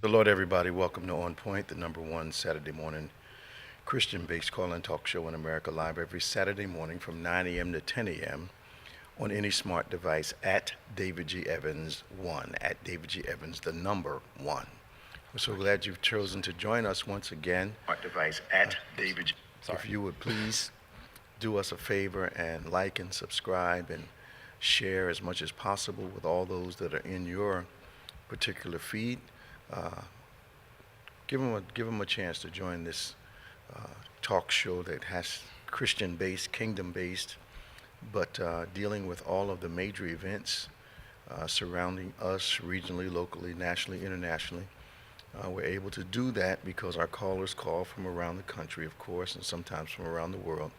The Lord, everybody. Welcome to On Point, the number one Saturday morning Christian-based call-in talk show in America, live every Saturday morning from 9 a.m. to 10 a.m. on any smart device at David G. Evans 1, at David G. Evans, the number 1. We're so glad you've chosen to join us once again. Smart device at David G. If you would please do us a favor and like and subscribe and share as much as possible with all those that are in your particular feed. Give them a chance to join this talk show that has Christian-based, kingdom-based, but dealing with all of the major events surrounding us regionally, locally, nationally, internationally. We're able to do that because our callers call from around the country, of course, and sometimes from around the world,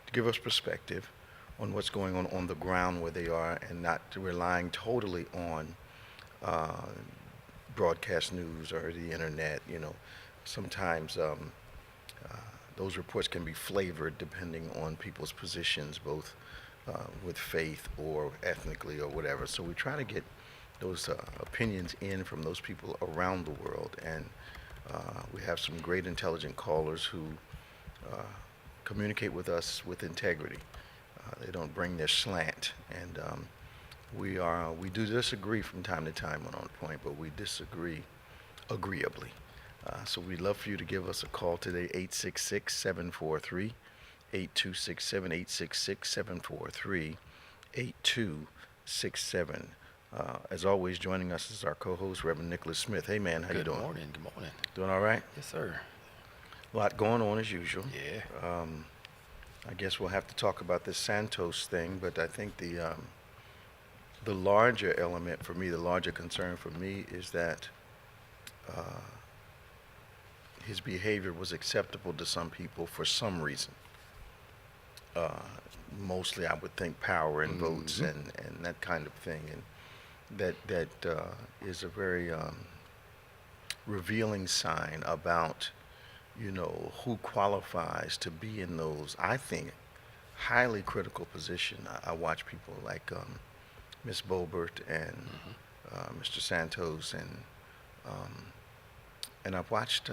to give us perspective on what's going on the ground where they are, and not relying totally on broadcast news or the internet. Sometimes those reports can be flavored depending on people's positions, both with faith or ethnically or whatever. So we try to get those opinions in from those people around the world, and we have some great intelligent callers who communicate with us with integrity. They don't bring their slant, and we do disagree from time to time on Point, but we disagree agreeably. So we'd love for you to give us a call today, 866-743-8267, 866-743-8267. As always, joining us is our co-host, Reverend Nicholas Smith. Hey, man, how you doing? Good morning. Doing all right? Yes, sir. A lot going on as usual. Yeah. I guess we'll have to talk about this Santos thing, but I think the larger element for me, the larger concern for me, is that his behavior was acceptable to some people for some reason. Mostly, I would think power and votes and that kind of thing, and that is a very revealing sign about who qualifies to be in those, I think, highly critical position. I watch people like Ms. Boebert and Mr. Santos, and I've watched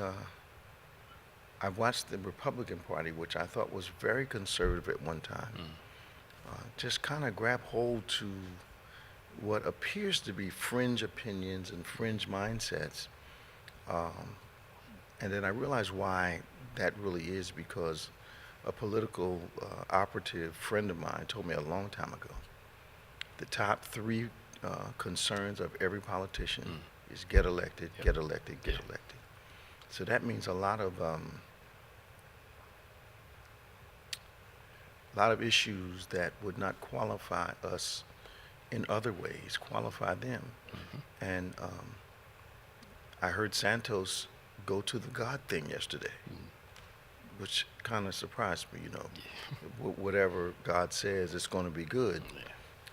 the Republican Party, which I thought was very conservative at one time, just kind of grab hold to what appears to be fringe opinions and fringe mindsets. And then I realized why that really is, because a political operative friend of mine told me a long time ago, the top three concerns of every politician is get elected, get elected, get elected. So that means a lot of issues that would not qualify us in other ways qualify them. And I heard Santos go to the God thing yesterday, which kind of surprised me. Whatever God says, it's going to be good.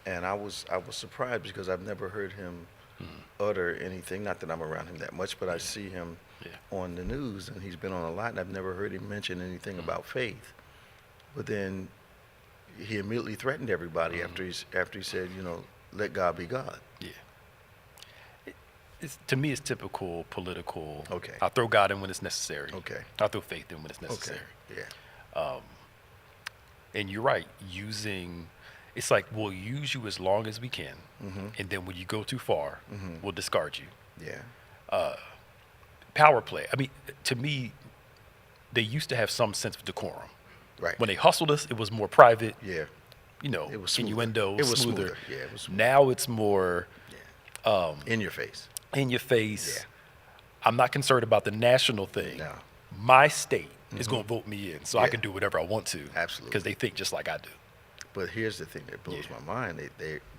And I was surprised because I've never heard him utter anything. Not that I'm around him that much, but I see him on the news, and he's been on a lot, and I've never heard him mention anything about faith. But then he immediately threatened everybody after he said, let God be God. Yeah. To me, it's typical political. Okay. I'll throw God in when it's necessary. Okay. I'll throw faith in when it's necessary. Okay. Yeah. And you're right. It's like we'll use you as long as we can, and then when you go too far, we'll discard you. Yeah. Power play. I mean, to me, they used to have some sense of decorum. Right. When they hustled us, it was more private. Yeah. It was innuendo. It was smoother. Yeah, it was smoother. Now it's more in your face. in your face. Yeah. I'm not concerned about the national thing. No. My state is going to vote me in, so I Yeah. can do whatever I want to. Absolutely. Because they think just like I do. But here's the thing that blows my mind. The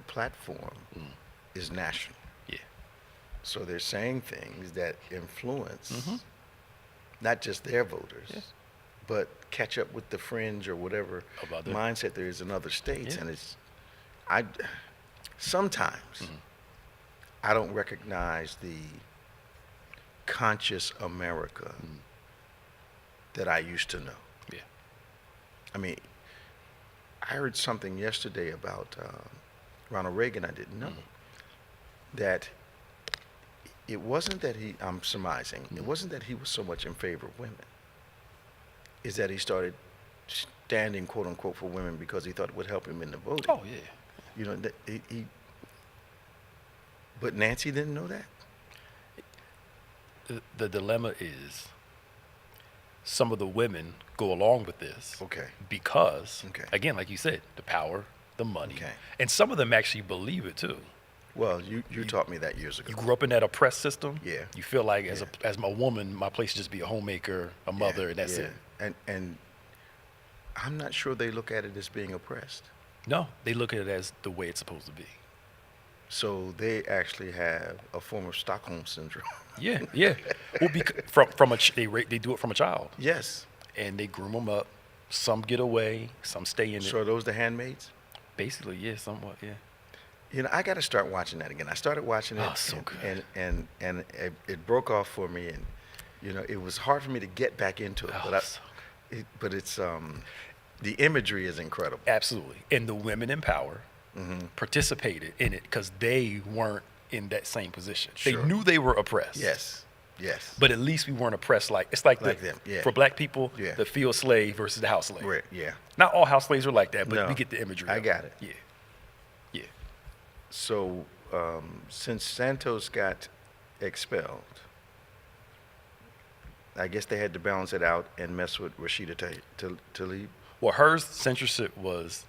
platform is national. Yeah. So they're saying things that influence not just their voters, but catch up with the fringe or whatever mindset there is in other states. And sometimes I don't recognize the conscious America that I used to know. Yeah. I mean, I heard something yesterday about Ronald Reagan I didn't know, that it wasn't that I'm surmising, it wasn't that he was so much in favor of women. Is that he started standing, quote unquote, for women because he thought it would help him in the voting. Oh yeah. You know, but Nancy didn't know that? The dilemma is some of the women go along with this Okay. because, Okay. again, like you said, the power, the money. Okay. And some of them actually believe it too. Well, you taught me that years ago. You grew up in that oppressed system. Yeah. You feel like as a woman, my place is just be a homemaker, a mother, and that's it. And I'm not sure they look at it as being oppressed. No, they look at it as the way it's supposed to be. So they actually have a form of Stockholm syndrome. Yeah, yeah. Well, they do it from a child, Yes. and they groom them up. Some get away, some stay in So are it. those the handmaids? Basically, yeah, somewhat, yeah. You know, I got to start watching that again. I started watching it, Oh, so good. and it broke off for me, and you know, it was hard for me to get back into it. Oh, But so but it's the imagery is incredible. Absolutely. And the women in power participated in it because they weren't in that same position. Sure. They knew they were oppressed. Yes, yes. But at least we weren't oppressed it's like Them, yeah. for black people, Yeah. the field slave versus the house slave. Right, yeah. Not all house slaves are like that, but No, we get the imagery. I of got it. Yeah. Yeah. So since Santos got expelled, I guess they had to balance it out and mess with Rashida Tlaib. Well, her censorship was,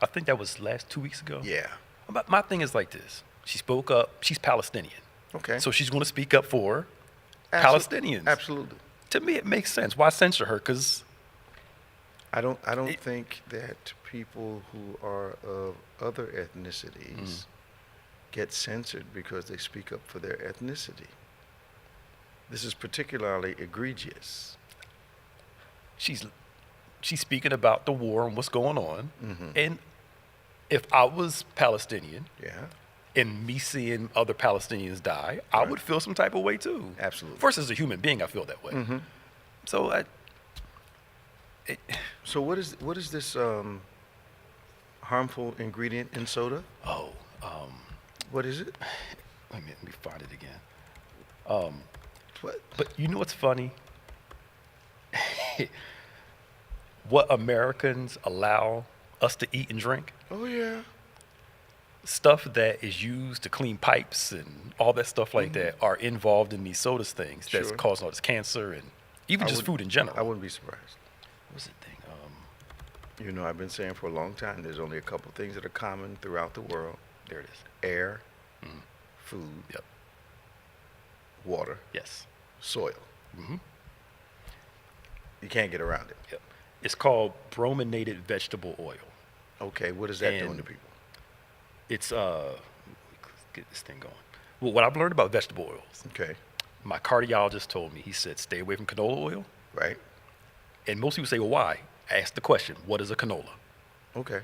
I think that was 2 weeks ago. Yeah. But my thing is like this. She spoke up. She's Palestinian. Okay. So she's going to speak up for Absol- Palestinians. Absolutely. To me, it makes sense. Why censor her? Because I don't think that people who are of other ethnicities get censored because they speak up for their ethnicity. This is particularly egregious. she's speaking about the war and what's going on. And if I was Palestinian Yeah. and me seeing other Palestinians die, I would feel some type of way too. Absolutely. First, as a human being, I feel that way. So So what is this harmful ingredient in soda? What is it? let me find it again. What? But you know what's funny? What Americans allow us to eat and drink, Oh yeah. stuff that is used to clean pipes and all that stuff like that are involved in these sodas things that's Sure. causing all this cancer and even just food in general. I wouldn't be surprised. What's the thing? You know, I've been saying for a long time, there's only a couple things that are common throughout the world: There it is. air, food, Yep. water, Yes. soil. Mhm. You can't get around it. Yep. It's called brominated vegetable oil. Okay, what is that doing And to people? It's let's get this thing going. Well, what I've learned about vegetable oils, Okay, my cardiologist told me, he said, stay away from canola oil. right? And most people say, well, why? I asked the question, what is a canola? Okay,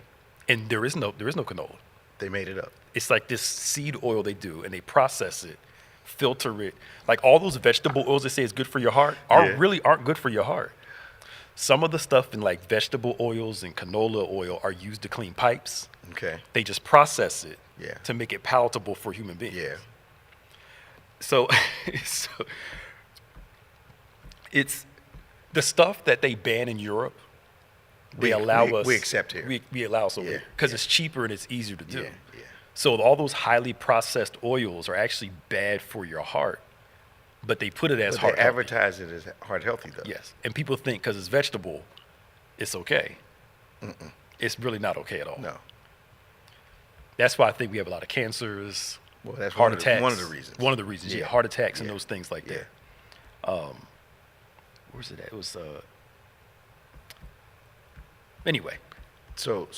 And there is no canola. they made it up. It's like this seed oil they do, and they process it, filter it. Like all those vegetable oils they say is good for your heart really aren't good for your heart. Some of the stuff in like vegetable oils and canola oil are used to clean pipes. Okay, They just process it Yeah. to make it palatable for human beings. yeah. So, it's the stuff that they ban in Europe. They allow us. We accept here. We allow us over Yeah, here because yeah. it's cheaper and it's easier to do. Yeah, yeah. So all those highly processed oils are actually bad for your heart, but they put it as But heart they healthy. advertise it as heart healthy, though. Yes, and people think because it's vegetable, it's okay. It's really not okay at all. No. That's why I think we have a lot of cancers, Well, that's heart one attacks. One of the reasons. One of the reasons, yeah. Yeah. Heart attacks and Yeah. those things like Yeah. that. Where's it at? It was anyway. So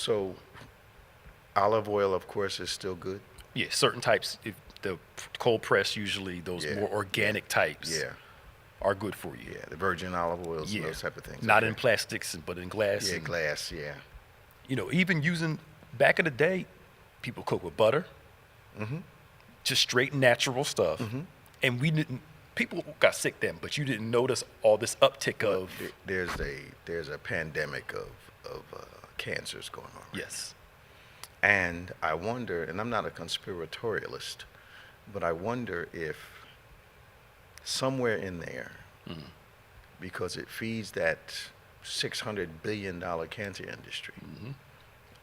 olive oil, of course, is still good. Yeah, certain types. If the cold press, usually those Yeah. more organic types Yeah. are good for you. Yeah, the virgin olive oils Yeah. and those type of things. Not Okay. in plastics, but in glass. Yeah, and, glass. Yeah. You know, even using back in the day, people cook with butter, just straight natural stuff, and we didn't. People got sick then, but you didn't notice all this uptick of There's a pandemic of cancers going on. Right? yes, And I wonder, and I'm not a conspiratorialist, but I wonder if somewhere in there, because it feeds that $600 billion cancer industry.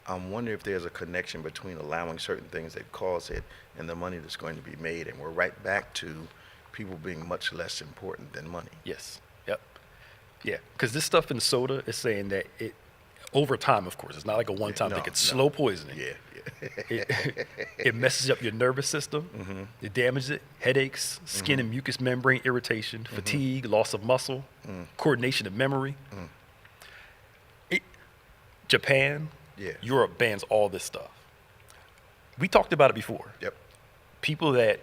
I'm wondering if there's a connection between allowing certain things that cause it and the money that's going to be made. And we're right back to people being much less important than money. Yes. Yep. Yeah. Because this stuff in soda is saying that it, over time, of course, it's not like a one-time thing. It's slow poisoning. Yeah. It messes up your nervous system. It damages it. Headaches, skin and mucous membrane irritation, fatigue, loss of muscle, coordination of memory. Japan, Europe bans all this stuff. We talked about it before. Yep. People that,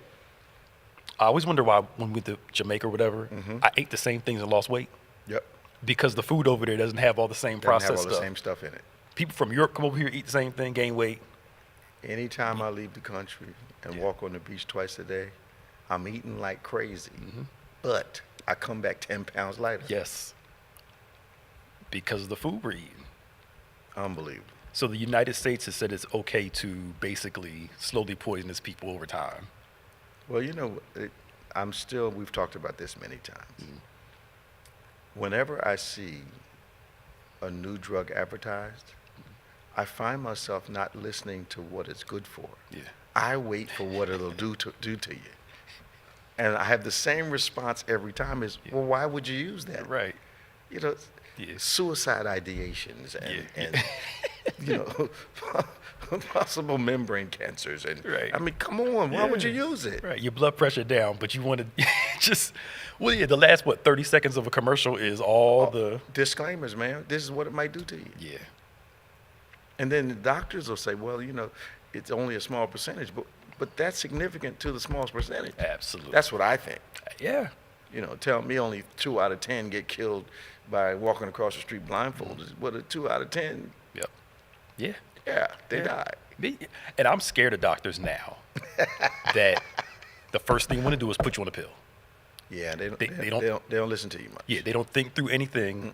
I always wonder why when we went to Jamaica or whatever, I ate the same things and lost weight. Yep. Because the food over there doesn't have all the same processed Doesn't have all stuff. the same stuff in it. People from Europe come over here, eat the same thing, gain weight. Anytime I leave the country and walk on the beach twice a day, I'm eating like crazy. But I come back 10 pounds lighter. Yes. Because of the food we're eating. Unbelievable. So the United States has said it's okay to basically slowly poison its people over time. Well, you know, we've talked about this many times. Whenever I see a new drug advertised, I find myself not listening to what it's good for. Yeah. I wait for what it'll do to you. And I have the same response every time is, well, why would you use that? Right. You know, suicide ideations and you know, possible membrane cancers. And Right. I mean, come on, why would you use it? Right. Your blood pressure down, but you want to just, well, yeah, the last, 30 seconds of a commercial is all the disclaimers, man. This is what it might do to you. Yeah. And then the doctors will say, well, you know, it's only a small percentage, but that's significant to the smallest percentage. Absolutely. That's what I think. Yeah. You know, tell me only 2 out of 10 get killed by walking across the street blindfolded. But a 2 out of 10, Yep. Yeah. yeah, they die. And I'm scared of doctors now that the first thing they want to do is put you on a pill. Yeah, they don't don't listen to you much. Yeah, they don't think through anything.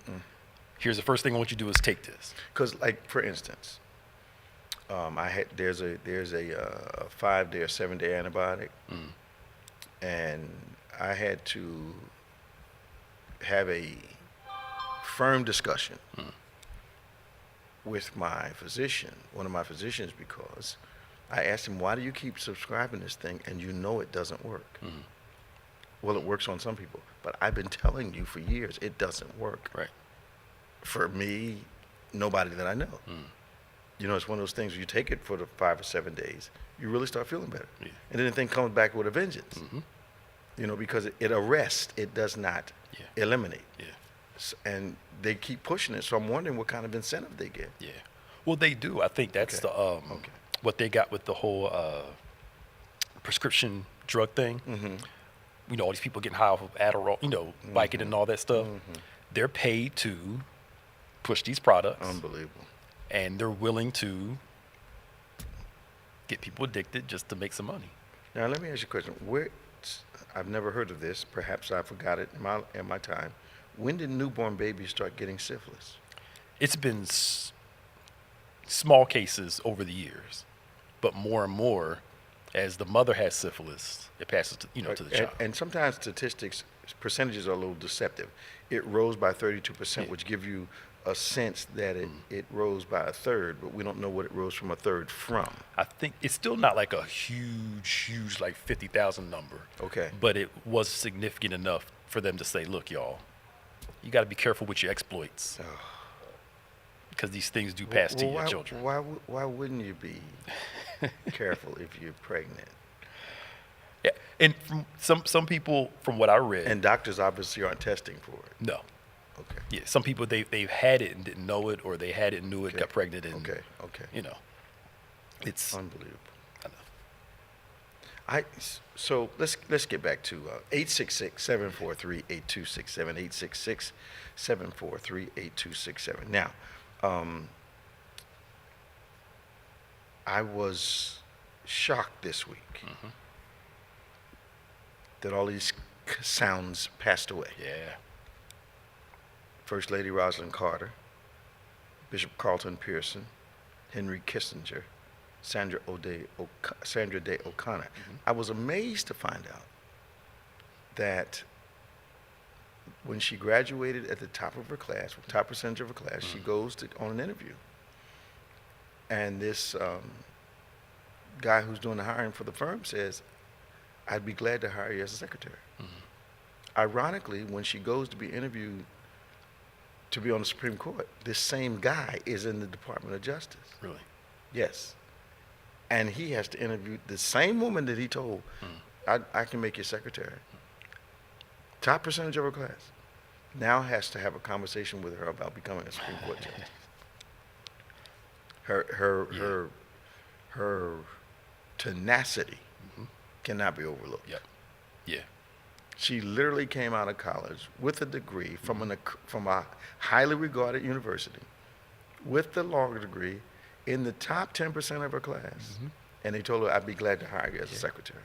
Here's the first thing I want you to do is take this. Because, like, for instance, there's a 5-day or 7-day antibiotic, and I had to have a firm discussion with my physician, one of my physicians, because I asked him, why do you keep subscribing this thing and you know it doesn't work? Well, it works on some people, but I've been telling you for years it doesn't work. Right. For me, nobody that I know. You know, it's one of those things where you take it for the 5 or 7 days, you really start feeling better. Yeah. And then the thing comes back with a vengeance. You know, because it arrests, it does not eliminate. Yeah. And they keep pushing it, so I'm wondering what kind of incentive they get. Yeah. Well, they do. I think that's the what they got with the whole prescription drug thing. You know, all these people getting high off of Adderall, you know, Vicodin and all that stuff. They're paid to push these products. Unbelievable. And they're willing to get people addicted just to make some money. Now, let me ask you a question. I've never heard of this. Perhaps I forgot it in my time. When did newborn babies start getting syphilis? It's been small cases over the years, but more and more, as the mother has syphilis, it passes to, to the child. And sometimes percentages are a little deceptive. It rose by 32%, which give you a sense that it rose by a third, but we don't know what it rose from a third from. I think it's still not like a huge, like 50,000 number. Okay. But it was significant enough for them to say, look, y'all, you got to be careful with your exploits. Because these things do pass to your children. Why wouldn't you be careful if you're pregnant? Yeah, and from some people, from what I read, And doctors obviously aren't testing for it. no, Okay. yeah, some people they've had it and didn't know it, or they had it and knew it, Okay. got pregnant, and Okay. it's Unbelievable. I know. So let's get back to 866-743-8267, 866-743-8267. Now, I was shocked this week that all these sounds passed away. Yeah. First Lady Rosalind Carter, Bishop Carlton Pearson, Henry Kissinger, Sandra Day O'Connor. I was amazed to find out that when she graduated at the top of her class, top percentage of her class, she goes on an interview. And this guy who's doing the hiring for the firm says, I'd be glad to hire you as a secretary. Ironically, when she goes to be interviewed to be on the Supreme Court, this same guy is in the Department of Justice. Really? Yes. And he has to interview the same woman that he told, I can make you secretary. Top percentage of her class. Now has to have a conversation with her about becoming a Supreme Court judge. Her tenacity cannot be overlooked. Yep. Yeah. She literally came out of college with a degree from a highly regarded university, with the law degree, in the top 10% of her class. And they told her, I'd be glad to hire you as a secretary.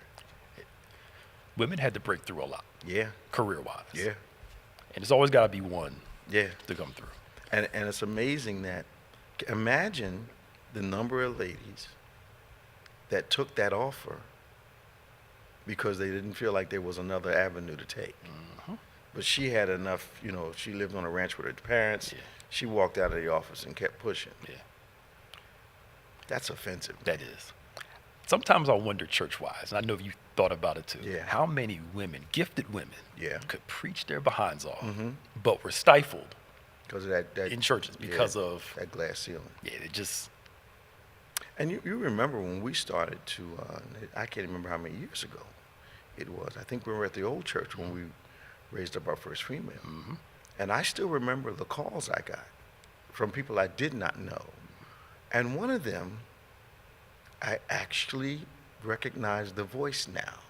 Women had to break through a lot. Yeah. Career-wise. Yeah. And it's always got to be one Yeah. to come through. And it's amazing that, imagine the number of ladies that took that offer because they didn't feel like there was another avenue to take. But she had enough, she lived on a ranch with her parents. Yeah. She walked out of the office and kept pushing. Yeah. That's offensive. That is. Sometimes I wonder church-wise, and I know you thought about it too, Yeah. how many women, gifted women, Yeah. could preach their behinds off, but were stifled Because of that in churches because of, that glass ceiling. yeah, it just, And you remember when we started to, I can't remember how many years ago it was. I think we were at the old church when we raised up our first female. And I still remember the calls I got from people I did not know. And one of them, I actually recognized the voice now.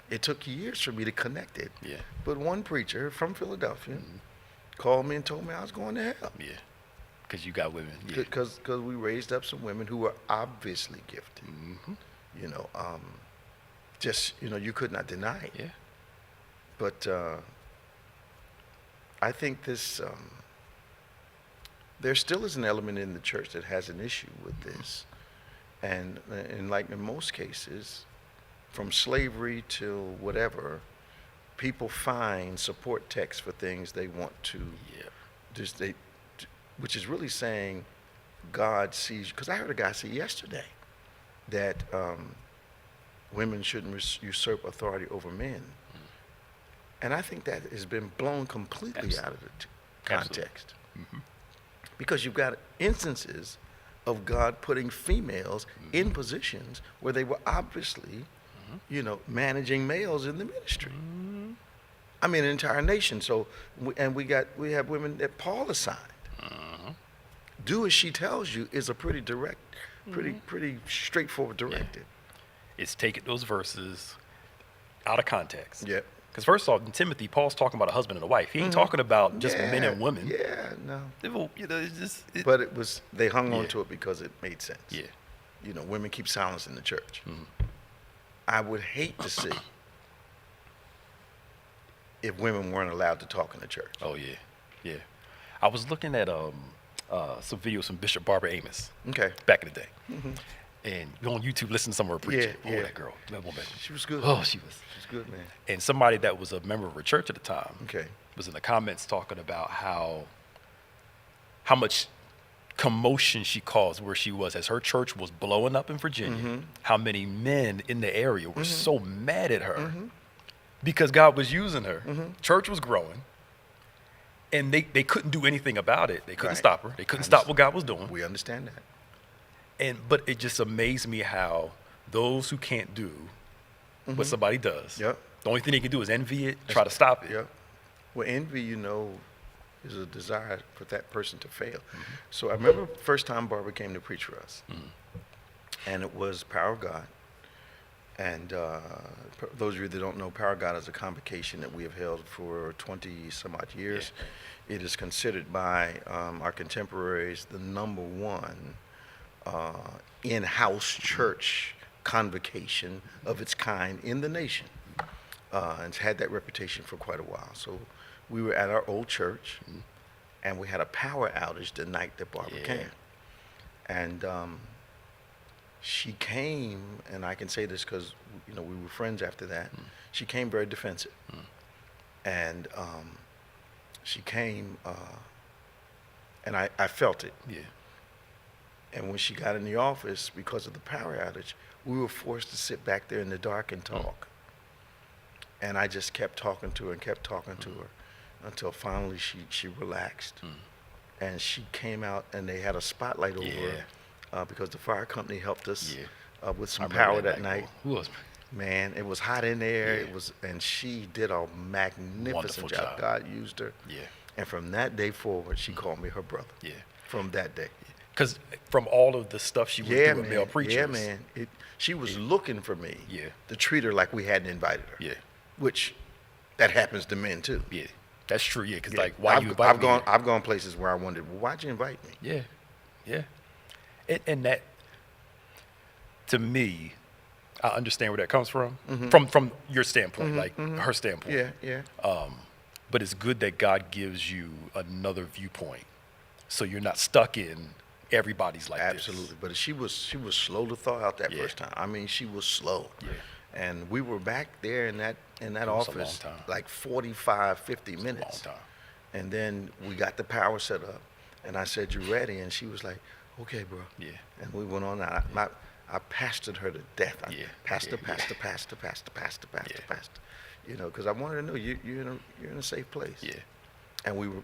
It took years for me to connect it. yeah, But one preacher from Philadelphia called me and told me I was going to hell. yeah, because you got women. Yeah. Because we raised up some women who were obviously gifted. You could not deny it. Yeah. But I think there still is an element in the church that has an issue with this. And like in most cases, from slavery to whatever, people find support texts for things they want to Yeah. which is really saying God sees, because I heard a guy say yesterday that women shouldn't usurp authority over men. And I think that has been blown completely out of the context. Because you've got instances of God putting females in positions where they were obviously, managing males in the ministry. I mean, an entire nation. So, we have women that Paul assigned. Do as she tells you is a pretty direct, pretty straightforward directive. It's taking those verses out of context. Yep. Because first off, in Timothy, Paul's talking about a husband and a wife. He ain't talking about just men and women. Yeah, no. It's just, But they hung on Yeah. to it because it made sense. yeah. Women keep silence in the church. I would hate to see if women weren't allowed to talk in the church. Oh yeah, yeah. I was looking at some videos from Bishop Barbara Amos Okay. back in the day, and go on YouTube, listen to some of her preaching. Yeah. That girl, that woman. She was good. Oh, she was. She's good, man. And somebody that was a member of her church at the time Okay. was in the comments talking about how much commotion she caused where she was as her church was blowing up in Virginia. How many men in the area were so mad at her because God was using her. Church was growing. And they couldn't do anything about it. They couldn't Right. stop her. They couldn't stop what God was doing. We understand that. But it just amazed me how those who can't do what somebody does, Yep. the only thing they can do is envy it, try to stop it. Yep. Well, envy, is a desire for that person to fail. So I remember the first time Barbara came to preach for us. And it was Power of God. And those of you that don't know, Power of God is a convocation that we have held for 20 some odd years. It is considered by our contemporaries the #1 in-house church convocation of its kind in the nation. And it's had that reputation for quite a while. So we were at our old church, and we had a power outage the night that Barbara came. And she came, and I can say this because we were friends after that. She came very defensive, and she came, and I felt it. Yeah. And when she got in the office, because of the power outage, we were forced to sit back there in the dark and talk. And I just kept talking to her and kept talking to her until finally she relaxed. And she came out, and they had a spotlight over her because the fire company helped us with some power that night. Who was? Man, it was hot in there. Yeah. It was, and she did a magnificent Wonderful job. God used her. Yeah. And from that day forward, she called me her brother. Yeah. From that day. Because from all of the stuff she went through with male preachers. Yeah, man. She was looking for me to treat her like we hadn't invited her. Yeah. Which, that happens to men too. Yeah. That's true. Yeah. Because like, why you invite me? I've gone places where I wondered, well, why'd you invite me? Yeah. Yeah. And that, to me, I understand where that comes from. From your standpoint, like her standpoint. Yeah. But it's good that God gives you another viewpoint, so you're not stuck in everybody's like this. Absolutely. But she was slow to thaw out that Yeah. first time. I mean, she was slow. Yeah. And we were back there in that was a office long time. like 45, 50 minutes. Long time. And then we got the power set up, and I said, "You ready?" And she was like, "Okay, bro." Yeah. And we went on. I pastored her to death. Pastor. You know, because I wanted to know you're in a safe place. Yeah. And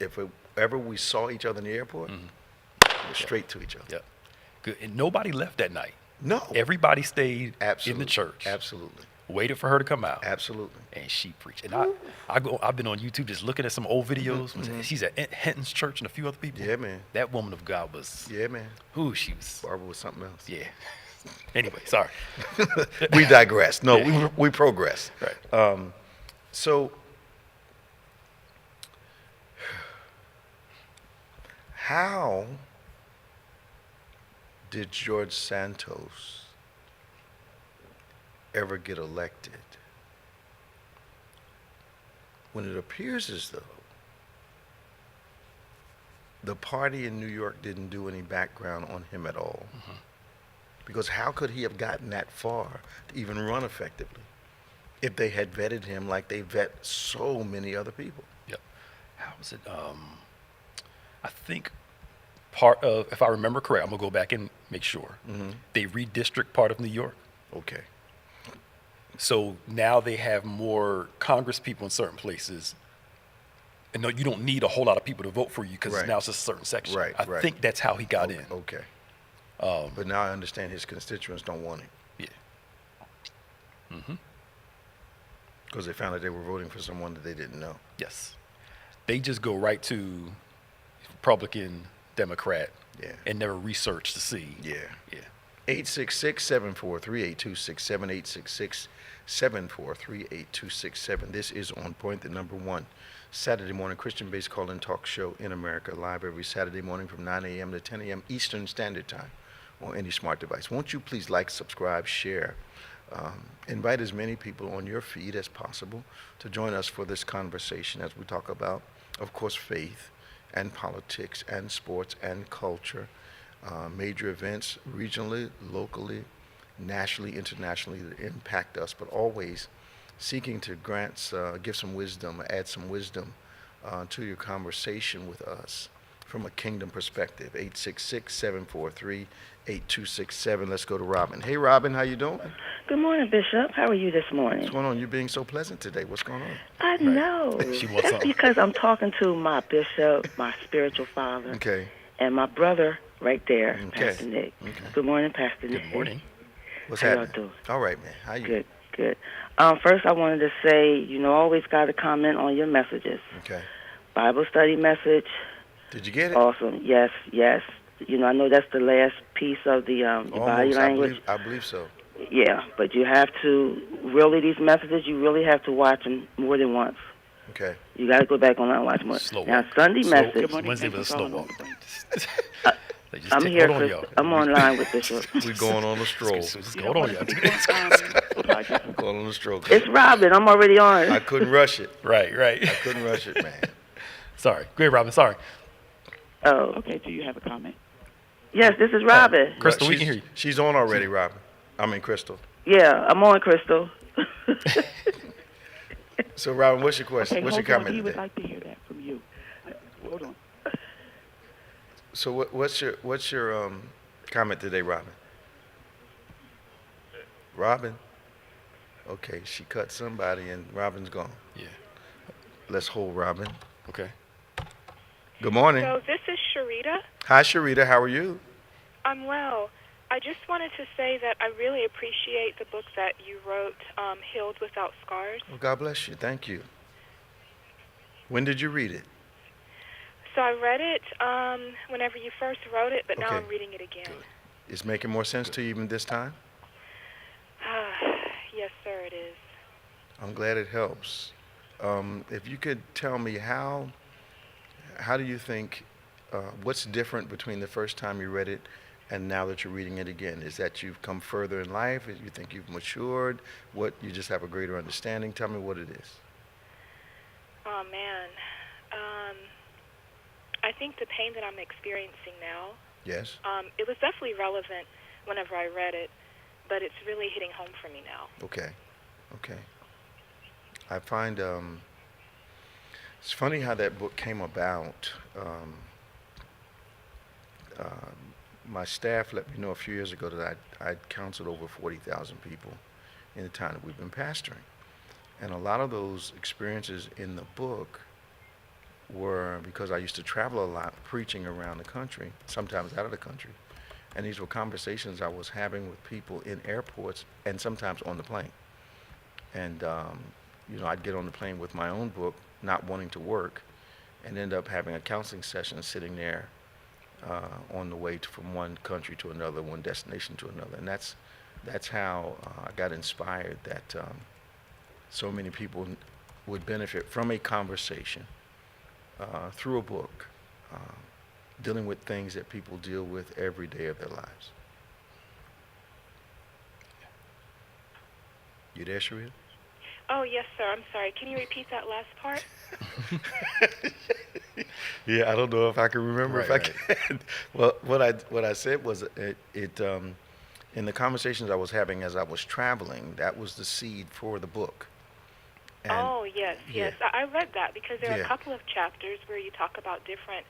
if ever we saw each other in the airport, we were straight to each other. Yep. Good. And nobody left that night. No. Everybody stayed Absolutely. in the church. Absolutely. Waited for her to come out. Absolutely. And she preached. And I've been on YouTube just looking at some old videos. She's at Hinton's church and a few other people. Yeah, man. That woman of God was. Yeah, man. Who she was. Barbara was something else. Yeah. Anyway, sorry. We digress. No, Yeah. we progress. Right. So, how did George Santos ever get elected when it appears as though the party in New York didn't do any background on him at all? Because how could he have gotten that far to even run effectively if they had vetted him like they vet so many other people? Yep. How was it? I think part of, if I remember correct, I'm gonna go back and make sure. They redistrict part of New York. Okay. So now they have more Congress people in certain places. And no, you don't need a whole lot of people to vote for you because Right. now it's just a certain section. Right, I right. think that's how he got in. Okay. But now I understand his constituents don't want him Yeah. because they found that they were voting for someone that they didn't know. Yes. They just go right to Republican, Democrat, Yeah. and never research to see. Yeah. Yeah. 866-743-8267, 866-743-8267. This is On Point, the #1 Saturday morning Christian-based call-in talk show in America, live every Saturday morning from 9 a.m. to 10 a.m. Eastern Standard Time on any smart device. Won't you please like, subscribe, share, invite as many people on your feed as possible to join us for this conversation as we talk about, of course, faith and politics and sports and culture, major events regionally, locally, nationally, internationally that impact us, but always seeking to give some wisdom, add some wisdom to your conversation with us from a kingdom perspective. 866-743-8267. Let's go to Robin. Hey, Robin, how you doing? Good morning, Bishop. How are you this morning? What's going on? You're being so pleasant today. What's going on? I know. She wants That's something. because I'm talking to my bishop, my spiritual father, Okay. and my brother right there, Okay. Pastor Nick. Okay. Good morning, Pastor Nick. Good morning. What's How y'all happening? doing? All right, man. How you? Good, good. First, I wanted to say, always got to comment on your messages. Okay. Bible study message, Did you get it? awesome. Yes, yes. I know that's the last piece of the body language. I believe so. Yeah, but you have to, really, these messages, you really have to watch them more than once. Okay. You got to go back online and watch more. Slow Now, walk. Sunday Slow- message. Wednesday was a slow walk. They just I'm take- here hold on, for. y'all. I'm online with Bishop. We're going on a stroll. Just hold on, y'all. Going on a stroll. It's Robin. I'm already on. I couldn't rush it. Right. I couldn't rush it, man. Sorry. Great, Robin. Sorry. Oh, Okay, do you have a comment? yes, this is Robin. Crystal, we She's- can hear you. She's on already, Robin. I mean, Crystal. Yeah, I'm on, Crystal. So, Robin, what's your question? Okay, What's your hold on. comment He would today? like to hear that from you. So what's your comment today, Robin? Robin? Okay, she cut somebody and Robin's gone. Yeah. Let's hold Robin. Okay. Good morning. So this is Sharita. Hi, Sharita. How are you? I'm well. I just wanted to say that I really appreciate the book that you wrote, Healed Without Scars. Well, God bless you. Thank you. When did you read it? So I read it whenever you first wrote it, but now Okay. I'm reading it again. Good. Is making more sense to you even this time? Yes, sir, it is. I'm glad it helps. If you could tell me how do you think, what's different between the first time you read it and now that you're reading it again? Is that you've come further in life? You think you've matured? What, you just have a greater understanding? Tell me what it is. Oh, man. I think the pain that I'm experiencing now, Yes? it was definitely relevant whenever I read it, but it's really hitting home for me now. Okay. Okay. I find it's funny how that book came about. My staff let me know a few years ago that I'd counseled over 40,000 people in the time that we've been pastoring. And a lot of those experiences in the book were because I used to travel a lot preaching around the country, sometimes out of the country. And these were conversations I was having with people in airports and sometimes on the plane. And, I'd get on the plane with my own book, not wanting to work, and end up having a counseling session sitting there on the way from one country to another, one destination to another. And that's how I got inspired that so many people would benefit from a conversation through a book, dealing with things that people deal with every day of their lives. You there, Sharita? Oh, yes, sir. I'm sorry. Can you repeat that last part? Yeah, I don't know if I can remember if I Right, can. Well, what I said was in the conversations I was having as I was traveling, that was the seed for the book. And Oh, yes, yes. yeah. I read that because there are Yeah. a couple of chapters where you talk about different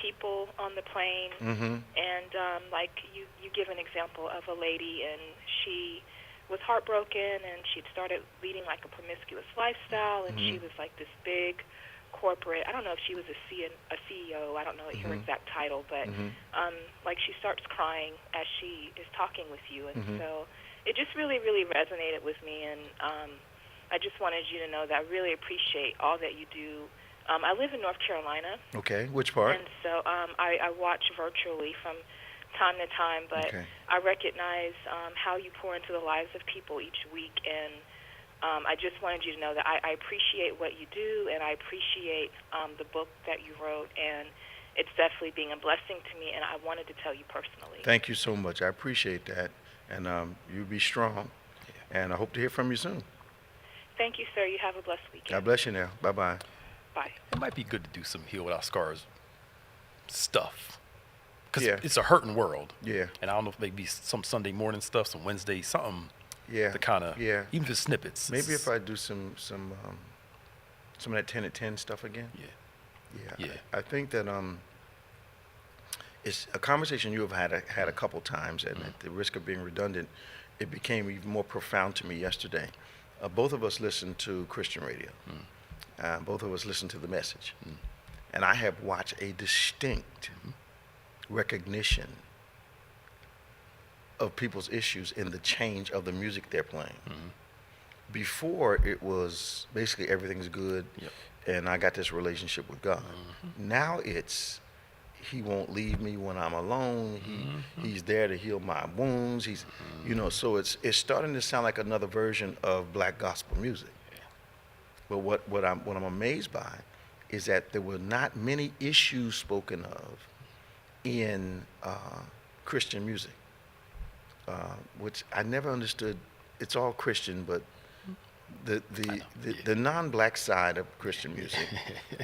people on the plane, Mm-hmm. and like you give an example of a lady, and she was heartbroken, and she'd started leading like a promiscuous lifestyle, and she Mhm. was like this big corporate. I don't know if she was a CEO. I don't know her Mhm. exact title, but Mhm. like she starts crying as she is talking with you, and Mhm. so it just really, really resonated with me, and I just wanted you to know that I really appreciate all that you do. I live in North Carolina, Okay, which part? and so I watch virtually from time to time, but Okay. I recognize how you pour into the lives of people each week, and I just wanted you to know that I appreciate what you do, and I appreciate the book that you wrote, and it's definitely being a blessing to me, and I wanted to tell you personally. Thank you so much. I appreciate that. And you be strong. And I hope to hear from you soon. Thank you, sir. You have a blessed weekend. God bless you now. Bye-bye. Bye. It might be good to do some Heal Without Scars stuff. Because Yeah. it's a hurting world. Yeah. And I don't know if maybe some Sunday morning stuff, some Wednesday, something Yeah. to kind of, Yeah. even just snippets. Maybe if I do some of that 10 at 10 stuff again. Yeah. Yeah. Yeah. I think that it's a conversation you have had a couple times, and at the risk of being redundant, it became even more profound to me yesterday. Both of us listen to Christian radio. Both of us listen to The Message. And I have watched a distinct recognition of people's issues in the change of the music they're playing. Before, it was basically everything's good, Yep. and I got this relationship with God. Now it's He won't leave me when I'm alone. He's there to heal my wounds. He's, so it's starting to sound like another version of black gospel music. But what I'm amazed by is that there were not many issues spoken of in Christian music, which I never understood. It's all Christian, but the non-black side of Christian music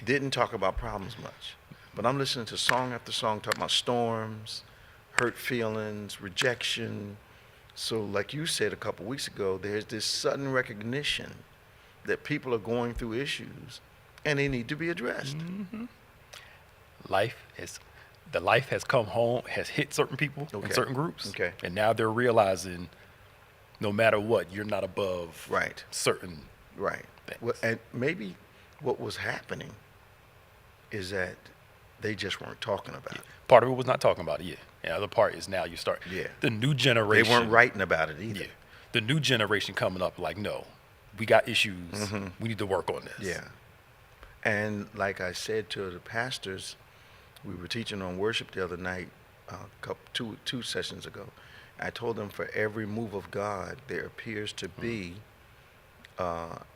didn't talk about problems much. But I'm listening to song after song talking about storms, hurt feelings, rejection. So like you said a couple weeks ago, there's this sudden recognition that people are going through issues and they need to be addressed. Life is, the life has come home, has hit certain people Okay. in certain groups. Okay. And now they're realizing no matter what, you're not above Right. certain Right. things. Well, and maybe what was happening is that they just weren't talking about it. Part of it was not talking about it, yeah. And the other part is now you start. Yeah. The new They generation. weren't writing about it either. Yeah. The new generation coming up, like, no, we got issues. We need to work on this. Mm-hmm. Yeah. And like I said to the pastors, we were teaching on worship the other night, two sessions ago. I told them for every move of God, there appears to be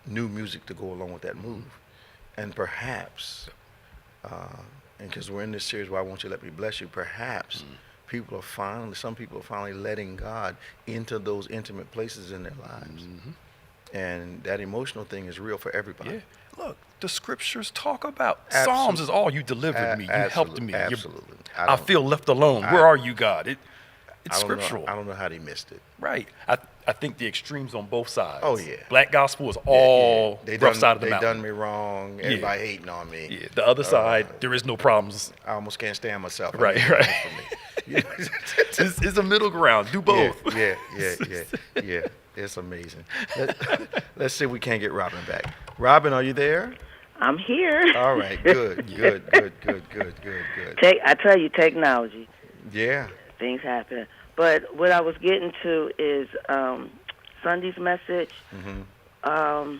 new music to go along with that move. And perhaps, and because we're in this series, Why Won't You Let Me Bless You, perhaps some people are finally letting God into those intimate places in their lives. And that emotional thing is real for everybody. Yeah. Look, the scriptures talk about Absolute- Psalms is all you delivered me. You helped me. Absolutely. I feel left alone. Where are you, God? It's I don't know- scriptural. I don't know how they missed it. Right. I think the extremes on both sides. Oh, yeah. Black gospel is all They rough done, side of the they mountain. done me wrong. Everybody hating on me. Yeah. The other side, there is no problems. I almost can't stand myself. Right, I need right. for me. It's a middle ground. Do both. Yeah. It's amazing. Let's see if we can't get Robin back. Robin, are you there? I'm here. All right. Good. I tell you, technology, Yeah. things happen. But what I was getting to is Sunday's message. The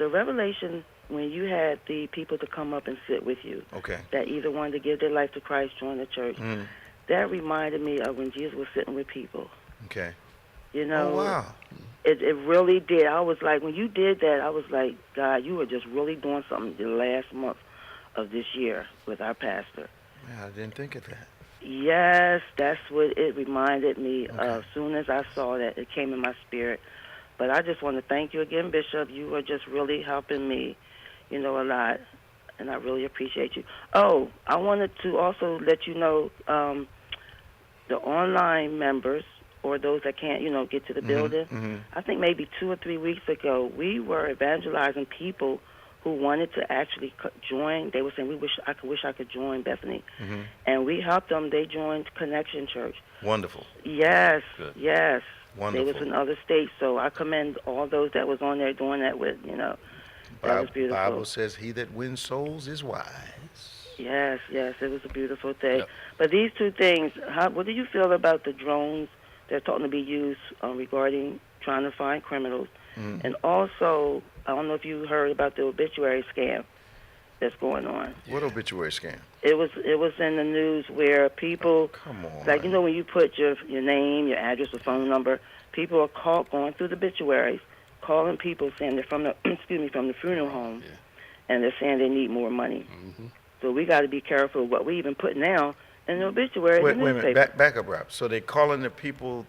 revelation when you had the people to come up and sit with you Okay. that either wanted to give their life to Christ, join the church. That reminded me of when Jesus was sitting with people. Okay. You know, Oh, wow. It really did. I was like, when you did that, I was like, God, you were just really doing something the last month of this year with our pastor. Man, I didn't think of that. Yes, that's what it reminded me of. As soon as I saw that, it came in my spirit. But I just want to thank you again, Bishop. You are just really helping me, a lot, and I really appreciate you. Oh, I wanted to also let you know the online members or those that can't, get to the building. I think maybe 2 or 3 weeks ago, we were evangelizing people who wanted to actually join. They were saying, I wish I could join Bethany. And we helped them. They joined Connection Church. Wonderful. Yes, Good. yes. Wonderful. They was in other states, so I commend all those that was on there doing that with, that was beautiful. Bible says, he that wins souls is wise. Yes, it was a beautiful thing. Yep. But these two things, what do you feel about the drones that are talking to be used regarding trying to find criminals? And also, I don't know if you heard about the obituary scam that's going on. What obituary scam? It was in the news where people, Come on. like, when you put your name, your address, or phone number, people are going through the obituaries, calling people saying they're from the from the funeral home, and they're saying they need more money. So we got to be careful what we even put now in the obituary. Wait a minute. Back up, Rob. So they're calling the people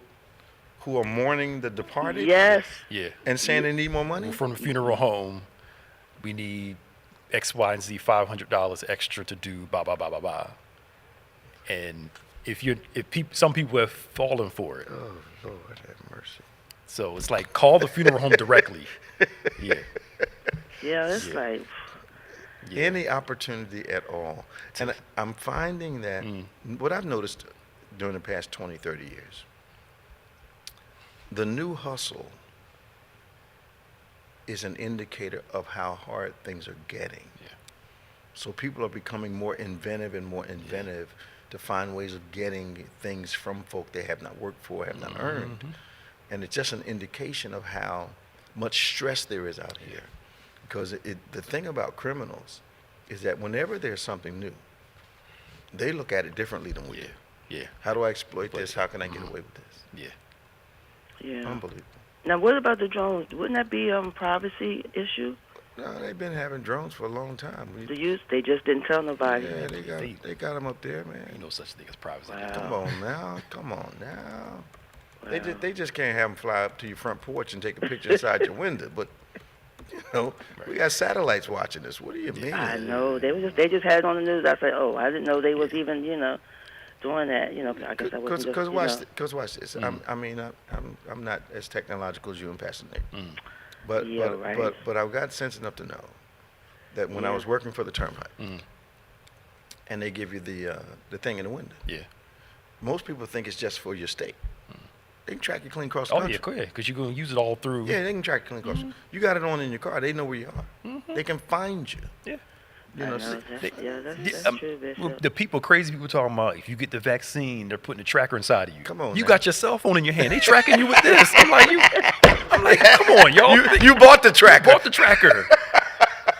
who are mourning the departed? Yes. Yeah. And saying they need more money? From the funeral home, we need X, Y, and Z $500 extra to do blah blah blah blah blah. And some people have fallen for it. Oh, Lord have mercy. So it's like, call the funeral home directly. Yeah. Yeah, it's like, Yeah. Any opportunity at all. And I'm finding that what I've noticed during the past 20, 30 years, the new hustle is an indicator of how hard things are getting. Yeah. So people are becoming more inventive to find ways of getting things from folk they have not worked for, have not earned. And it's just an indication of how much stress there is out here. Because the thing about criminals is that whenever there's something new, they look at it differently than we do. Yeah. How do I exploit this? How can I get away with this? Yeah. yeah. Unbelievable. Now, what about the drones? Wouldn't that be a privacy issue? No, they've been having drones for a long time. They just didn't tell nobody. Yeah, they got them up there, man. Ain't no such thing as privacy. Wow. Come on now. Wow. They just can't have them fly up to your front porch and take a picture inside your window. But we got satellites watching us. What do you mean? I know. They just had it on the news. I said, oh, I didn't know they was even, doing that. I guess I wasn't just, Because watch this. I'm not as technological as you and Pastor Nick. But Yeah, right. but I've got sense enough to know that when I was working for the Turnpike, and they give you the thing in the window. Yeah. Most people think it's just for your state. They can track you clean across the Oh country. yeah, go ahead, because you're gonna use it all through. Yeah, they can track you clean across. You got it on in your car. They know where you are. They can find you. Yeah. You know, I know, that's true, Well, Bishop. the people, crazy people talking about if you get the vaccine, they're putting a tracker inside of you. Come on, you now. got your cell phone in your hand. They tracking you with this. I'm like, come on, y'all. You bought the tracker. bought the tracker.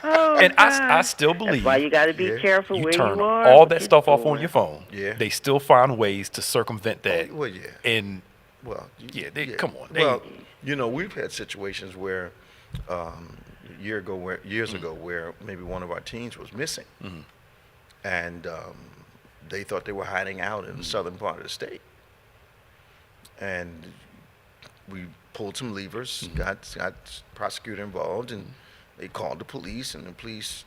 Oh, And God. I still believe That's why you got to be Yeah. careful you where turn you are. all what that you're stuff off doing. on your phone. Yeah. They still find ways to circumvent that. Well, yeah. And Well, Yeah, come on, they- Well, you know, we've had situations where years ago, where maybe one of our teams was missing, and they thought they were hiding out in the southern part of the state, and we pulled some levers, got prosecutor involved, and they called the police, and the police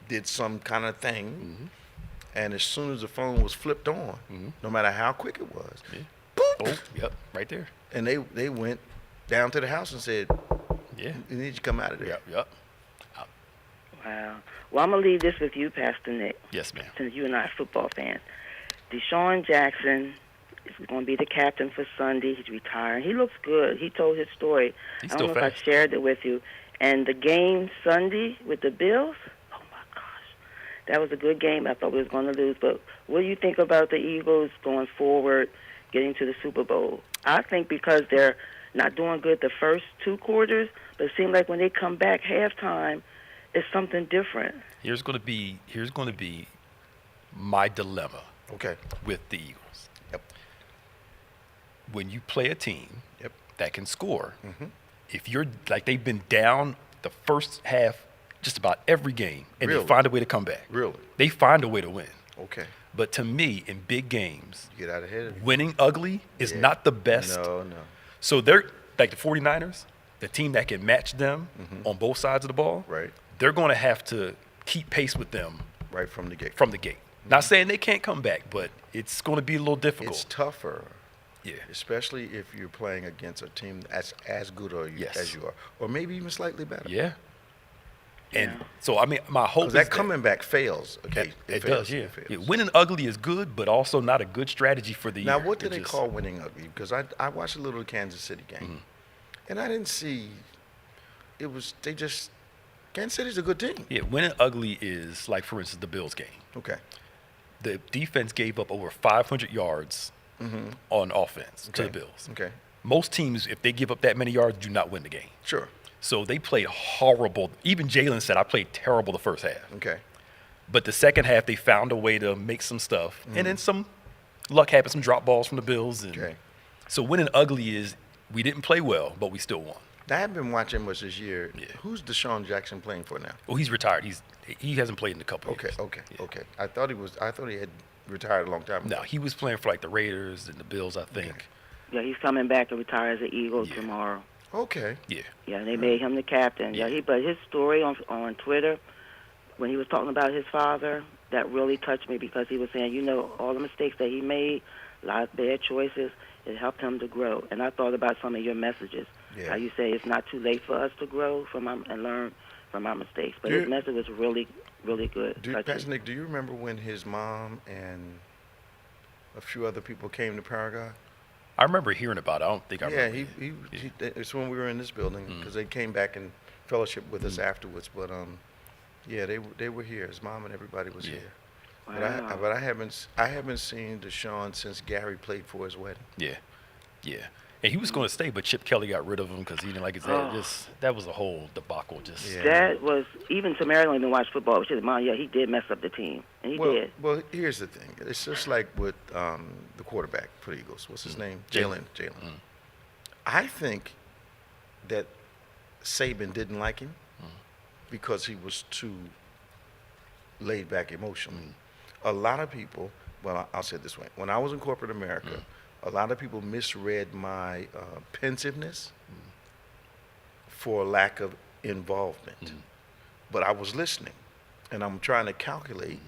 did some kind of thing, and as soon as the phone was flipped on, no matter how quick it was, boop, oh, yep, right there. and they went down to the house and said, Yeah. "You need to come out of there." Yep. Wow. Well, I'm going to leave this with you, Pastor Nick, Yes, ma'am. since you and I are football fans. Deshaun Jackson is going to be the captain for Sunday. He's retiring. He looks good. He told his story. He's I don't know still if I fast. shared it with you. And the game Sunday with the Bills, oh, my gosh. That was a good game. I thought we was going to lose. But what do you think about the Eagles going forward, getting to the Super Bowl? I think because they're not doing good the first two quarters, but it seems like when they come back halftime, it's something different. Here's going to be my dilemma Okay. with the Eagles. Yep. When you play a team Yep. that can score, if you're like they've been down the first half just about every game, and Really? they find a way to come back. Really? They find a way to win. Okay. But to me, in big games, You get out ahead of you. winning ugly is Yeah. not the best. No. So they're like the 49ers, the team that can match them on both sides of the ball. Right. They're going to have to keep pace with them Right from the gate. from the gate. Not saying they can't come back, but it's going to be a little difficult. It's tougher, Yeah. especially if you're playing against a team that's as good Yes. as you are, or maybe even slightly better. Yeah. And Yeah. so, I mean, my hope is Because that coming back fails. Okay. it fails, does, yeah. it fails. Yeah. Winning ugly is good, but also not a good strategy for the Now, year. what do It they just- call winning ugly? Because I watched a little Kansas City game, and I didn't see. Kansas City's a good team. Yeah, winning ugly is like, for instance, the Bills game. Okay. The defense gave up over 500 yards on offense to the Okay. Bills. Okay. Most teams, if they give up that many yards, do not win the game. Sure. So they played horrible. Even Jalen said, I played terrible the first half. Okay. But the second half, they found a way to make some stuff. And then some luck happened, some drop balls from the Bills. And Okay. so winning ugly is we didn't play well, but we still won. I haven't been watching much this year. Yeah. Who's Deshaun Jackson playing for now? Well, he's retired. He hasn't played in a couple Okay. years. Okay. Yeah. Okay. I thought he had retired a long time ago. No, he was playing for like the Raiders and the Bills, I think. Yeah, he's coming back to retire as an Eagle Yeah. tomorrow. Okay. Yeah. Yeah, they made him the captain. Yeah. But his story on Twitter, when he was talking about his father, that really touched me because he was saying, all the mistakes that he made, a lot of bad choices, it helped him to grow. And I thought about some of your messages. Yeah. How you say it's not too late for us to grow and learn from our mistakes. But Do his you- message was really, really good. touching. Pastor Nick, do you remember when his mom and a few other people came to Paragon? I remember hearing about it. I don't think I Yeah, remember. it's when we were in this building because they came back and fellowship with us afterwards. But yeah, they were here. His mom and everybody was Yeah. here. Wow. But I haven't seen Deshaun since Gary played for his wedding. Yeah. Yeah. And he was going to stay, but Chip Kelly got rid of him because he didn't like his dad. That was a whole debacle. Yeah. That was, even Tamara don't even watch football. She said, Mom, yeah, he did mess up the team. And he did. Well, here's the thing. It's just like with the quarterback for the Eagles. What's his name? Jalen. I think that Saban didn't like him because he was too laid back emotionally. A lot of people, well, I'll say it this way. When I was in corporate America, a lot of people misread my pensiveness for lack of involvement. But I was listening, and I'm trying to calculate,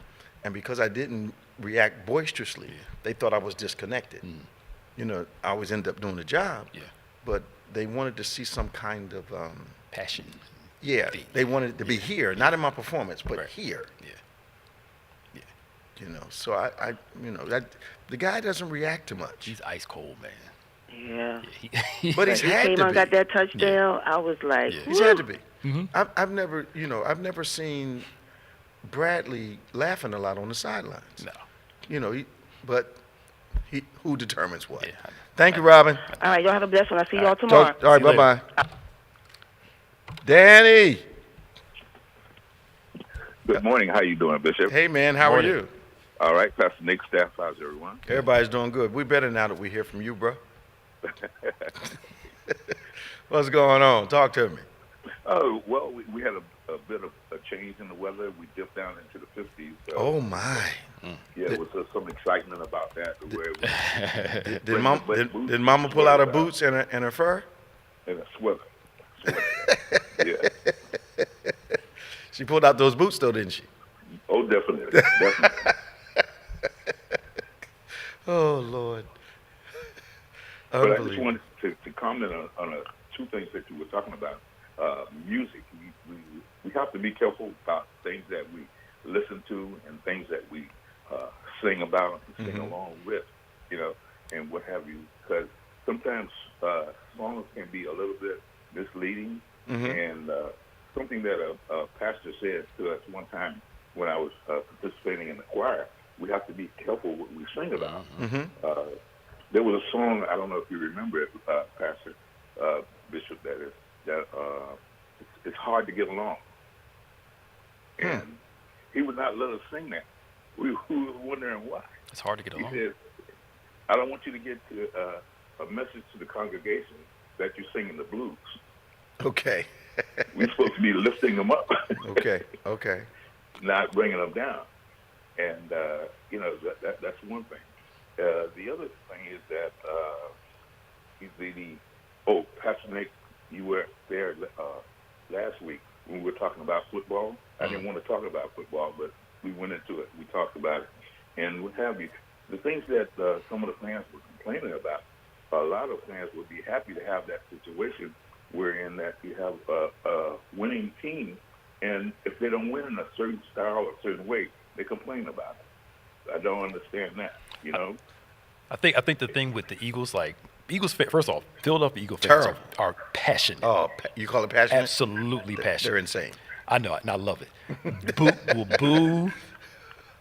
and because I didn't react boisterously, they thought I was disconnected. I always end up doing the job, but they wanted to see some kind of Passion. they wanted it to be here, not in my performance, but Right. here. Yeah. You know, so I you know, that the guy doesn't react to much. He's ice cold, man. Yeah. But he's He had came to out and got be. that touchdown. I was like, Yeah. He's had to be. Mm-hmm. I've never seen Bradley laughing a lot on the sidelines. No. You know, but who determines what? Yeah, I know. Thank you, Robin. all right, y'all have a blessed one. I'll see y'all tomorrow. All right, See you bye-bye. Danny. Good morning. How you doing, Bishop? Hey, man, how Morning. are you? All right, Pastor Nick, staff, how's everyone? Everybody's doing good. We better now that we hear from you, bro. What's going on? Talk to me. Oh, well, we had a bit of a change in the weather. We dipped down into the 50s. So, Oh, my. yeah, it was some excitement about that. Where it was Did Mama pull out her boots and her fur? and a sweater. Yeah. She pulled out those boots, though, didn't she? Oh, definitely. Definitely. Oh, Lord. But I just Unbelievable. wanted to comment on two things that you were talking about. Music. We have to be careful about things that we listen to and things that we sing about and sing along with, you know, and what have you. Because sometimes songs can be a little bit misleading. And something that a pastor said to us one time when I was participating in the choir, we have to be careful what we sing about. There was a song, I don't know if you remember it, Pastor Bishop, that it's hard to get along. And he would not let us sing that. We were wondering why. It's hard to get He along. said, I don't want you to get to a message to the congregation that you're singing the blues. Okay. We're supposed to be lifting them up. Okay. Not bringing them down. And, you know, that's one thing. The other thing is that Pastor Nick, you were there last week when we were talking about football. I didn't want to talk about football, but we went into it. We talked about it. And what have you. The things that some of the fans were complaining about, a lot of fans would be happy to have that situation wherein that you have a winning team, and if they don't win in a certain style or a certain way, they complain about it. I don't understand that, you know? I think the thing with the Eagles, like first off, Philadelphia Eagle fans are passionate. Oh, you call it passionate? Absolutely They're passionate. insane. I know it, and I love it. Will boo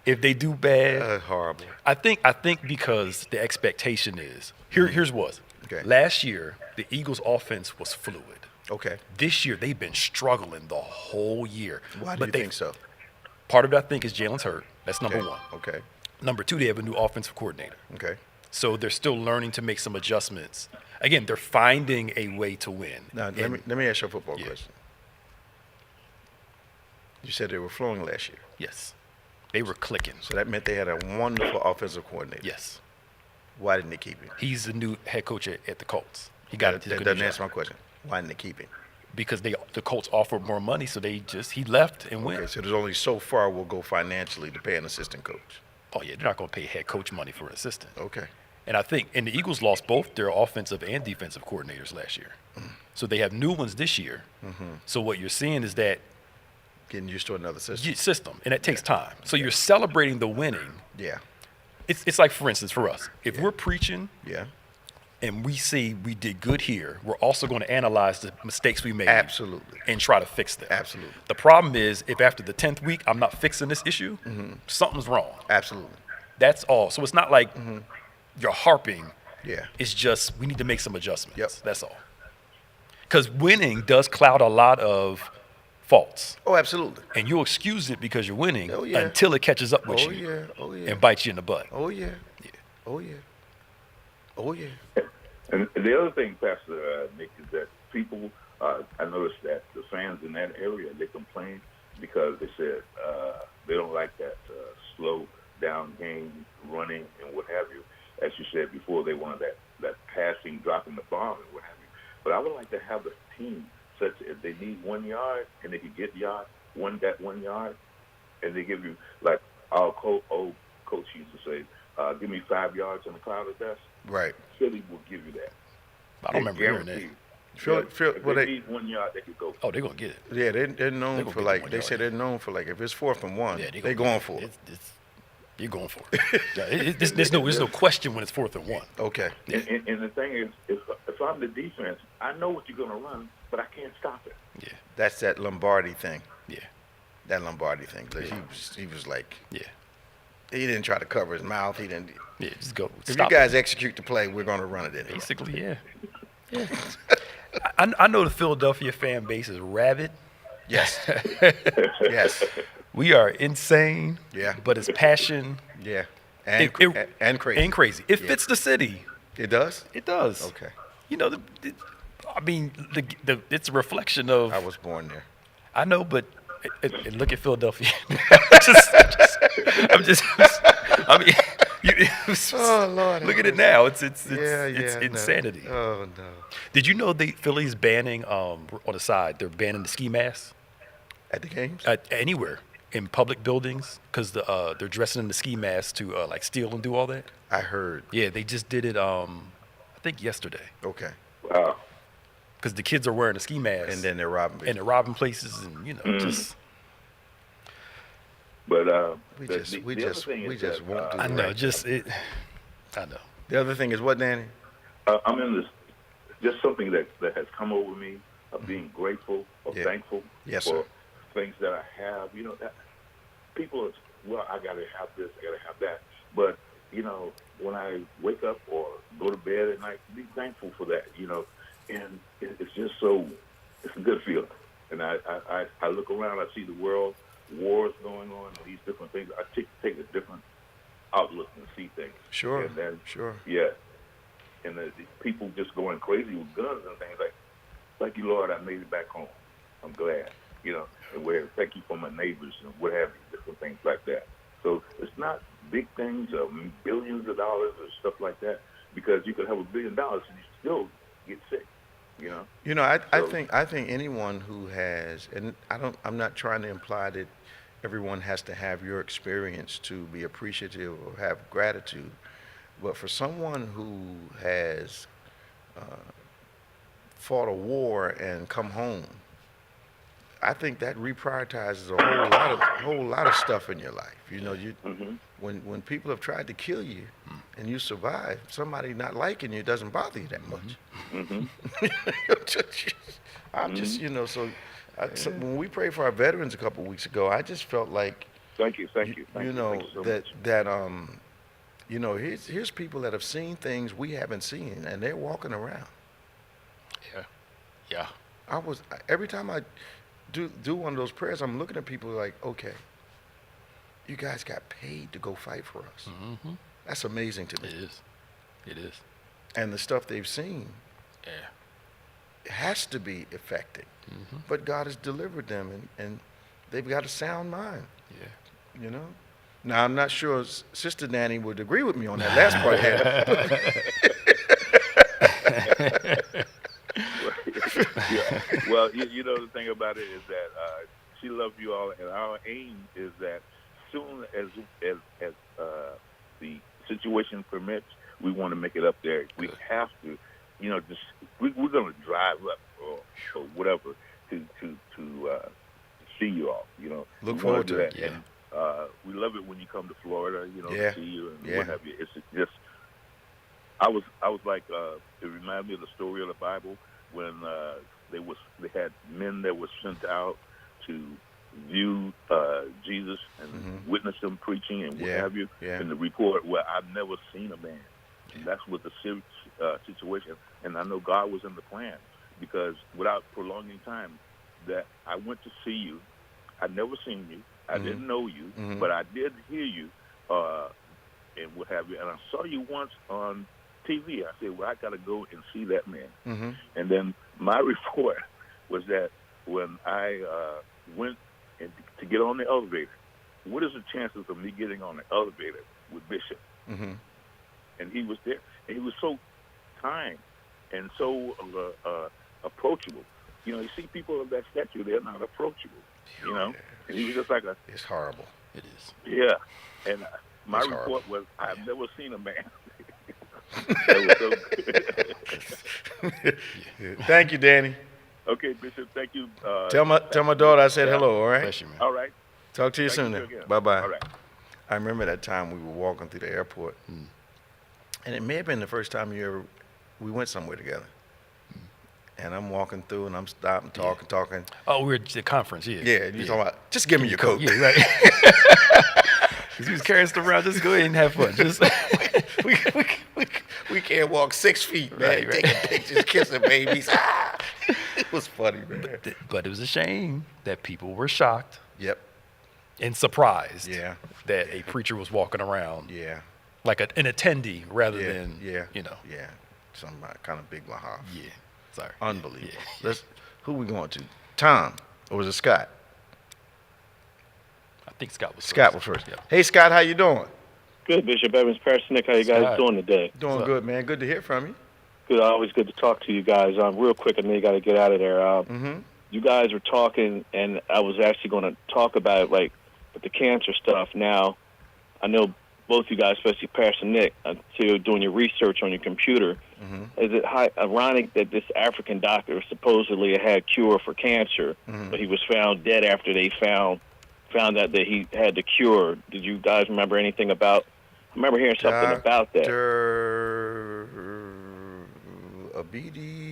if they do bad. Horrible. I think because the expectation is here's what. Okay. Last year the Eagles' offense was fluid. Okay. This year they've been struggling the whole year. Why do you think so? Part of it I think is Jalen's hurt. That's number Okay. one. Okay. Number two, they have a new offensive coordinator. Okay. So they're still learning to make some adjustments. Again, they're finding a way to win. Now, And- let me ask you a football Yeah. question. You said they were flowing last year. Yes. They were clicking. So that meant they had a wonderful offensive coordinator. Yes. Why didn't they keep him? He's the new head coach at the Colts. He got it. That doesn't answer my question. Why didn't they keep him? Because the Colts offered more money, so he left and went. Okay, so there's only so far we'll go financially to pay an assistant coach. Oh yeah, they're not going to pay head coach money for an assistant. Okay. And the Eagles lost both their offensive and defensive coordinators last year, so they have new ones this year. So what you're seeing is that Getting used to another system. system, and it takes time. So you're celebrating the winning. Yeah. It's like, for instance, for us, if we're preaching Yeah. and we see we did good here, we're also going to analyze the mistakes we made. Absolutely. And try to fix them. Absolutely. The problem is, if after the 10th week I'm not fixing this issue, something's wrong. Absolutely. That's all. So it's not like you're harping. Yeah. It's just we need to make some adjustments. Yep. That's all. Because winning does cloud a lot of faults. Oh, absolutely. And you'll excuse it because you're winning Oh, yeah. until it catches up with Oh, you yeah. Oh, yeah. and bites you in the butt. Oh, yeah. Oh, yeah. Oh, yeah. And the other thing, Pastor Nick, is that people, I noticed that the fans in that area, they complain because they said they don't like that slow down game, running and what have you. As you said before, they wanted that passing, dropping the bomb and what have you. But I would like to have the team such if they need 1 yard and they can get that 1 yard, and they give you, like our old coach used to say, give me 5 yards in the cloud of dust. Right. Philly will give you that. I don't remember hearing that. If well, they they- need 1 yard, they could go. Oh, they're going to get it. Yeah, they're known gonna for get like, one they yard. say they're known for like, if it's 4th and 1, Yeah, they're going for it. It's You're going for it. Yeah, there's no question when it's 4th and 1. Okay. And the thing is, if I'm the defense, I know what you're going to run, but I can't stop it. Yeah. That's that Lombardi thing. Yeah. That Lombardi thing. Like he was like, Yeah. he didn't try to cover his mouth. He didn't. Yeah. Just go. If Stop you guys execute the play, we're going to run it anyway. Basically, yeah. Yeah. I know the Philadelphia fan base is rabid. Yes. Yes. We are insane. Yeah. But it's passion Yeah. It- And crazy. and crazy. It Yeah. fits the city. It does? It does. Okay. You know, it's a reflection of. I was born there. I know, but look at Philadelphia. I mean, Oh, Lord. look at it now. It's Yeah, it's no. insanity. Oh, no. Did you know Philly's banning on the side? They're banning the ski masks At the games? anywhere in public buildings because they're dressing in the ski masks to like steal and do all that. I heard. Yeah, they just did it. I think yesterday Okay. Wow. because the kids are wearing the ski masks And then they're robbing people. and they're robbing places and just. But We the just other thing is that, won't do I the know, right just it. I know. The other thing is what, Danny? I'm in this, just something that has come over me of being grateful or Yeah. thankful Yes, for sir. things that I have. You know, that people are, well, I got to have this, I got to have that. But, you know, when I wake up or go to bed at night, be thankful for that, you know. And it's just so, it's a good feeling. And I look around, I see the world, wars going on, these different things. I take a different outlook and see things. Sure. And then, Sure. yeah. And the people just going crazy with guns and things like, thank you, Lord, I made it back home. I'm glad, you know, and thank you for my neighbors and what have you, different things like that. So it's not big things or billions of dollars or stuff like that, because you could have $1 billion and you still get sick, you know. You know, I So- think anyone who has, and I'm not trying to imply that everyone has to have your experience to be appreciative or have gratitude, but for someone who has fought a war and come home, I think that reprioritizes a whole lot of stuff in your life. You know, Mm-hmm. when people have tried to kill you and you survive, somebody not liking you doesn't bother you that much. Mm-hmm. I'm just, you know, so when we prayed for our veterans a couple weeks ago, I just felt like, Thank you. you know, Thank you so that much. you know, here's people that have seen things we haven't seen, and they're walking around. Yeah. Every time I do one of those prayers, I'm looking at people like, okay, you guys got paid to go fight for us. Mm-hmm. That's amazing to me. It is. And the stuff they've seen Yeah. has to be affecting. Mm-hmm. But God has delivered them, and they've got a sound mind, Yeah. you know? Now, I'm not sure Sister Nanny would agree with me on that last part. Yeah. Well, you know, the thing about it is that she loves you all, and our aim is that soon as the situation permits, we want to make it up there. We have to, you know, just we're going to drive up or whatever to see you all. You know, Look we forward wanna do to that. it. Yeah. And we love it when you come to Florida. You know, Yeah. to see you and Yeah. what have you. It's just I was like it reminded me of the story of the Bible when they had men that were sent out to view Jesus and witness him preaching and what Yeah, have you. yeah. And the report, well, I've never seen a man. And that's what the situation. And I know God was in the plan, because without prolonging time, that I went to see you. I'd never seen you. I didn't know you, but I did hear you and what have you. And I saw you once on TV. I said, well, I got to go and see that man. Mm-hmm. And then my report was that when I went to get on the elevator, what is the chances of me getting on the elevator with Bishop? Mm-hmm. And he was there. And he was so kind and so approachable. You know, you see people of that stature, they're not approachable, you know. And he was just like It's horrible. It is. yeah. And my It's report horrible. was, I've never seen a man. That was so good. Thank you, Danny. Okay, Bishop, thank you. Tell my daughter I said hello, all right? Bless you, man. All right. Talk to you Thank soon you then. again. Bye-bye. All right. I remember that time we were walking through the airport, and it may have been the first time we went somewhere together. And I'm walking through, and I'm stopping, talking. Oh, we were at the conference, yeah. Yeah, you're talking about, just give me your coat. Yeah, right. Because he was carrying stuff around. Just go ahead and have fun. Just we can't walk 6 feet, man. Right. Taking pictures, kissing babies. It was funny, man. But it was a shame that people were shocked Yep. and surprised Yeah. that a preacher was walking around Yeah. like an attendee rather Yeah. than, Yeah. you know. Yeah. Some kind of big lahaf. Yeah. Sorry. Unbelievable. Yeah. Who we going to? Tom, or was it Scott? I think Scott was Scott was first. Hey, Scott, how you doing? Good, Bishop Evans, Pastor Nick. How you guys Scott. doing today? Doing What's up? good, man. Good to hear from you. Good. Always good to talk to you guys. Real quick, I know you got to get out of there. You guys were talking, and I was actually going to talk about like with the cancer stuff. Now, I know both you guys, especially Pastor Nick, until doing your research on your computer. Is it ironic that this African doctor supposedly had cure for cancer, but he was found dead after they found out that he had the cure? Did you guys remember anything about? I remember hearing something about that.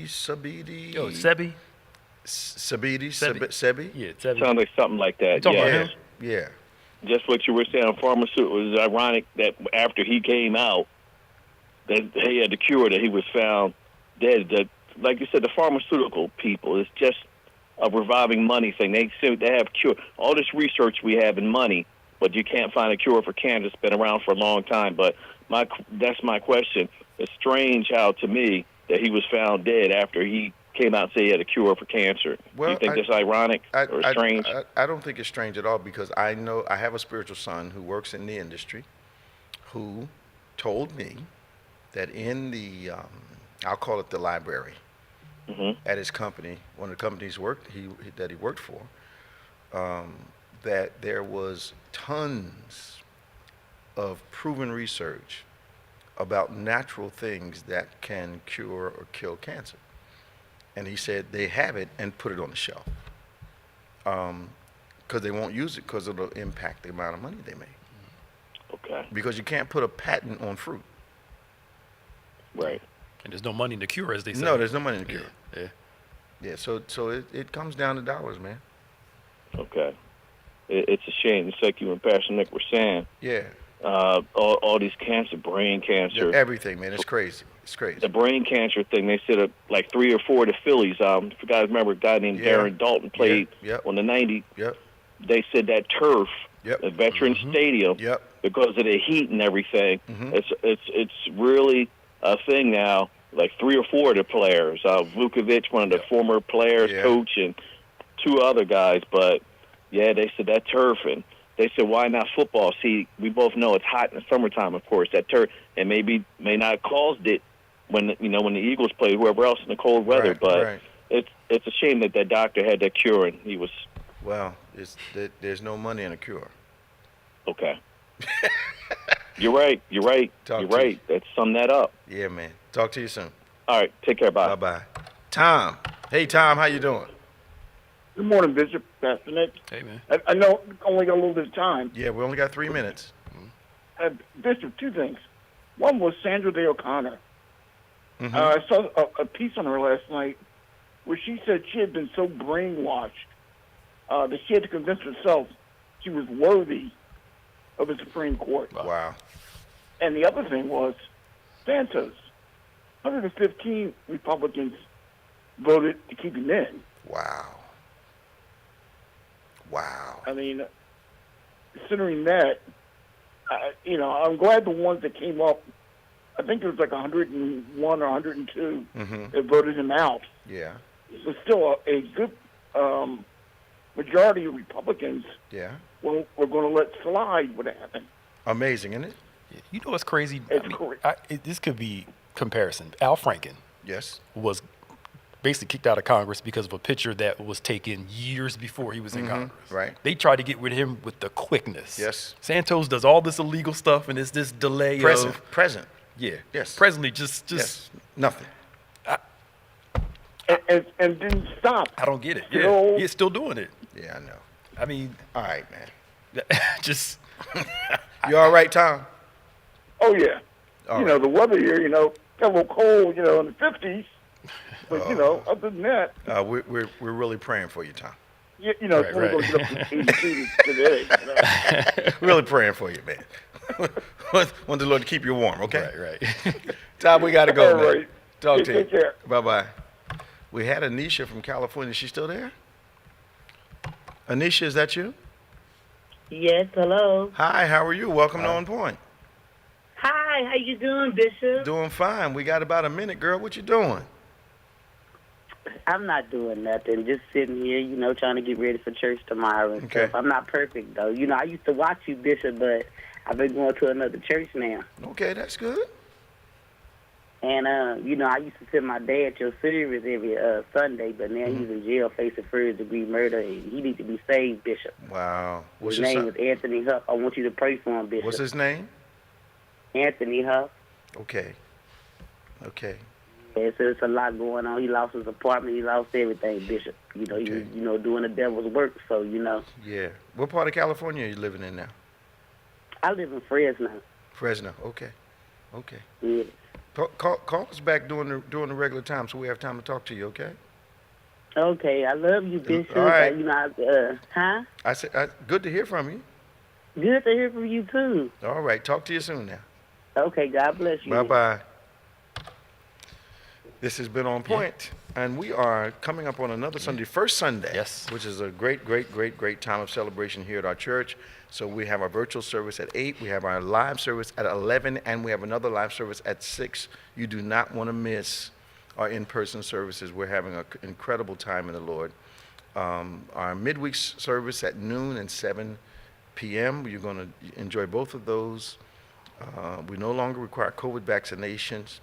Sabidi. Yo, Sebi? Sebi? Yeah, Sebi. Sounds like something like that. You talking about Yeah. him? Yeah. Just what you were saying, pharmaceutical. It was ironic that after he came out, that he had the cure, that he was found dead. That, like you said, the pharmaceutical people is just a reviving money thing. They say they have cure. All this research we have in money, but you can't find a cure for cancer. It's been around for a long time. But that's my question. It's strange how, to me, that he was found dead after he came out and said he had a cure for cancer. Well, Do you think that's ironic or strange? I don't think it's strange at all, because I know I have a spiritual son who works in the industry who told me that in the, I'll call it the library, at his company, one of the companies that he worked for, that there was tons of proven research about natural things that can cure or kill cancer. And he said they have it and put it on the shelf because they won't use it because it'll impact the amount of money they make. Okay. Because you can't put a patent on fruit. Right. And there's no money in the cure, as they say. No, there's no money in the cure. Yeah. Yeah, so it comes down to dollars, man. Okay. It's a shame. It's like you and Pastor Nick were saying. Yeah. All these cancer, brain cancer. Everything, man. It's crazy. It's crazy. The brain cancer thing, they said like 3 or 4 of the Phillies. If you guys remember, a guy named Darren Dalton played on the 90. Yep. They said that turf, the Veterans Stadium, because of the heat and everything, it's really a thing now. Like 3 or 4 of the players, Vukovic, one of the former players, coach, and 2 other guys. But yeah, they said that turf, and they said, why not football? See, we both know it's hot in the summertime, of course. That turf, and may not have caused it when the Eagles played whoever else in the cold weather. It's a shame that doctor had that cure, and he was. Well, there's no money in a cure. Okay. You're right. Let's sum that up. Yeah, man. Talk to you soon. All right. Take care. Bye. Bye-bye. Tom. Hey, Tom. How you doing? Good morning, Bishop, Pastor Nick. Hey, man. I know only got a little bit of time. Yeah, we only got 3 minutes. Bishop, 2 things. One was Sandra Day O'Connor. I saw a piece on her last night where she said she had been so brainwashed that she had to convince herself she was worthy of the Supreme Court. Wow. And the other thing was Santos. 115 Republicans voted to keep him in. Wow. I mean, considering that, I'm glad the ones that came up, I think it was like 101 or 102 that voted him out. Yeah. So still a good majority of Republicans were going to let slide what happened. Amazing, isn't it? You know what's crazy? It's This could be comparison. Al Franken was basically kicked out of Congress because of a picture that was taken years before he was in Congress. Right. They tried to get rid of him with the quickness. Yes. Santos does all this illegal stuff, and it's this delay Present. Yeah. Yes. Presently, just nothing. And didn't stop. I don't get it. Still- He's still doing it. Yeah, I know. I mean, All right, man. just You all right, Tom? Oh, yeah. All The weather here, got a little cold, in the 50s. But, other than that. We're really praying for you, Tom. Right. It's only going to get up to 82 today. Really praying for you, man. Want the Lord to keep you warm, okay? Right. Tom, we got to go, All man. right. Talk to you. Take care. Bye-bye. We had Anisha from California. Is she still there? Anisha, is that you? Yes, hello. Hi, how are you? Welcome to On Point. Hi, how you doing, Bishop? Doing fine. We got about a minute, girl. What you doing? I'm not doing nothing. Just sitting here, trying to get ready for church tomorrow and stuff. I'm not perfect, though. I used to watch you, Bishop, but I've been going to another church now. Okay, that's good. And, I used to send my dad at your service every Sunday, but now he's in jail facing first-degree murder, and he needs to be saved, Bishop. Wow. His name is Anthony Huff. I want you to pray for him, Bishop. What's his name? Anthony Huff. Okay. Yeah, so it's a lot going on. He lost his apartment. He lost everything, Bishop. He was, doing the devil's work, so, Yeah. What part of California are you living in now? I live in Fresno. Fresno. Okay. Yes. Call us back during the regular time so we have time to talk to you, okay? Okay, I love you, Bishop. All right. Huh? I said, good to hear from you. Good to hear from you, too. All right. Talk to you soon now. Okay, God bless you. Bye-bye. This has been On Point, and we are coming up on another Sunday, first Sunday, Yes. which is a great time of celebration here at our church. So we have our virtual service at 8, we have our live service at 11, and we have another live service at 6. You do not want to miss our in-person services. We're having an incredible time in the Lord. Our midweek service at noon and 7 p.m., you're going to enjoy both of those. We no longer require COVID vaccinations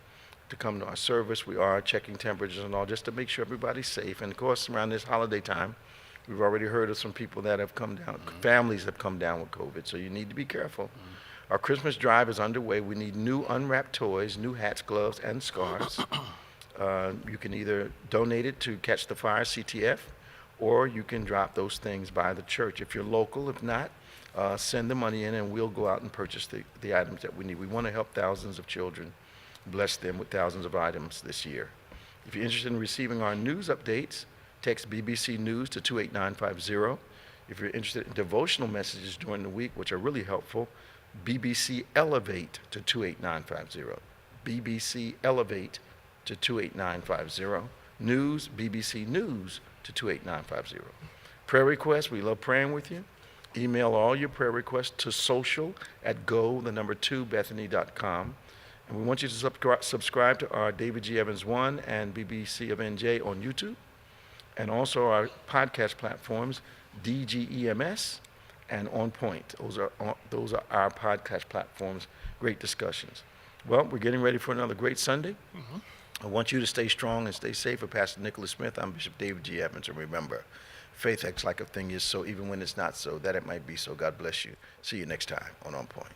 to come to our service. We are checking temperatures and all just to make sure everybody's safe. And of course, around this holiday time, we've already heard of some people that have come down, families have come down with COVID, so you need to be careful. Our Christmas drive is underway. We need new unwrapped toys, new hats, gloves, and scarves. You can either donate it to Catch the Fire, CTF, or you can drop those things by the church if you're local. If not, send the money in and we'll go out and purchase the items that we need. We want to help thousands of children, bless them with thousands of items this year. If you're interested in receiving our news updates, text BBC News to 28950. If you're interested in devotional messages during the week, which are really helpful, BBC Elevate to 28950. BBC Elevate to 28950. News, BBC News to 28950. Prayer requests, we love praying with you. Email all your prayer requests to social@go2bethany.com. And we want you to subscribe to our David G. Evans 1 and BBC of NJ on YouTube, and also our podcast platforms, DGEMS and On Point. Those are our podcast platforms. Great discussions. Well, we're getting ready for another great Sunday. I want you to stay strong and stay safe. For Pastor Nicholas Smith, I'm Bishop David G. Evans. And remember, faith acts like a thing is so, even when it's not so, that it might be so. God bless you. See you next time on Point.